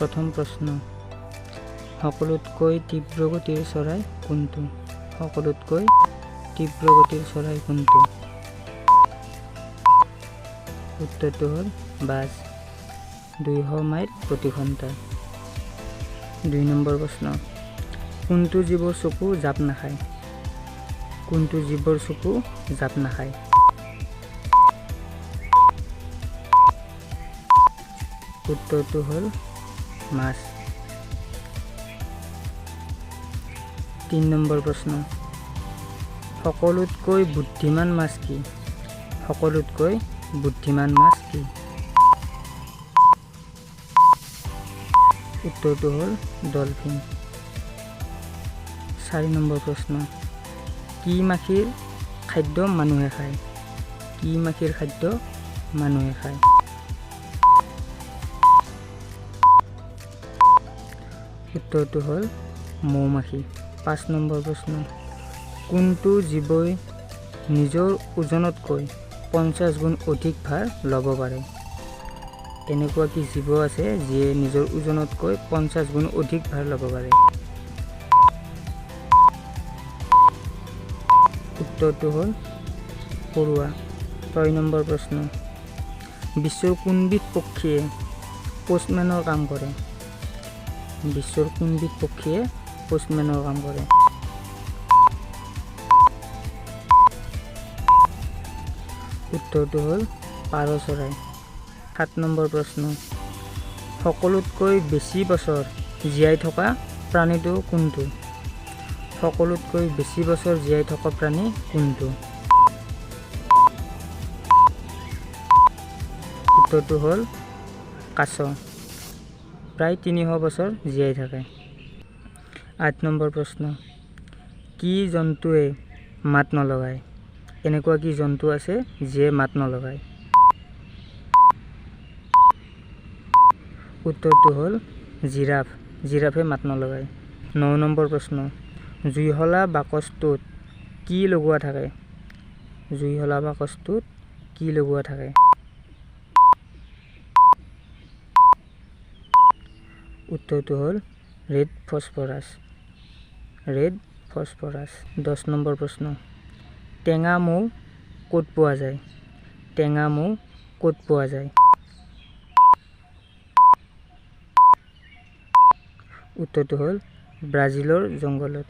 প্ৰথম প্ৰশ্ন, সকলোতকৈ তীব্ৰ গতিৰ চৰাই কোনটো? সকলোতকৈ তীব্ৰ গতিৰ চৰাই কোনটো? উত্তৰটো হ'ল বাজ, 200 মাইল প্ৰতি ঘণ্টাত। 2 নম্বৰ প্ৰশ্ন, কোনটো জীৱৰ চকু জাপ নাখায়? কোনটো জীৱৰ চকু জাপ নাখায়? উত্তৰটো হ'ল মাছ। 3 নম্বৰ প্ৰশ্ন, সকলোতকৈ বুদ্ধিমান মাছ কি? সকলোতকৈ বুদ্ধিমান মাছ কি? উত্তৰটো হ'ল ডলফিন। 4 নম্বৰ প্ৰশ্ন, কি মাখিৰ খাদ্য মানুহে খায়? কি মাখিৰ খাদ্য মানুহে খায়? উত্তৰটো হ'ল মৌমাখি। 5 নম্বৰ প্ৰশ্ন, কোনটো জীৱই নিজৰ ওজনতকৈ 50 গুণ অধিক ভাৰ ল'ব পাৰে? এনেকুৱা কি জীৱ আছে যিয়ে নিজৰ ওজনতকৈ 50 গুণ অধিক ভাৰ ল'ব পাৰে? উত্তৰটো হ'ল পৰুৱা। 6 নম্বৰ প্ৰশ্ন, বিশ্বৰ কোনবিধ পক্ষীয়ে পোষ্টমেনৰ কাম কৰে? বিশ্বৰ কোনবিধ পক্ষীয়ে পোষ্টমেনৰ কাম কৰে? উত্তৰটো হ'ল পাৰ চৰাই। 7 নম্বৰ প্ৰশ্ন, সকলোতকৈ বেছি বছৰ জীয়াই থকা প্ৰাণীটো কোনটো? সকলোতকৈ বেছি বছৰ জীয়াই থকা প্ৰাণী কোনটো? উত্তৰটো হ'ল কাছ, প্ৰায় 300 বছৰ জীয়াই থাকে। 8 নম্বৰ প্ৰশ্ন, কি জন্তুৱে মাত নলগায়? এনেকুৱা কি জন্তু আছে যিয়ে মাত নলগায়? উত্তৰটো হ'ল জিৰাফ, জিৰাফে মাত নলগায়। 9 নম্বৰ প্ৰশ্ন, জুইশলা বাকচটোত কি লগোৱা থাকে? জুইশলা বাকচটোত কি লগোৱা থাকে? উত্তৰটো হ'ল red phosphorus, red phosphorus. 10 number প্ৰশ্ন, টেঙা মৌ ক'ত পোৱা যায়? টেঙা মৌ ক'ত পোৱা যায়? উত্তৰটো হ'ল ব্ৰাজিলৰ জংঘলত।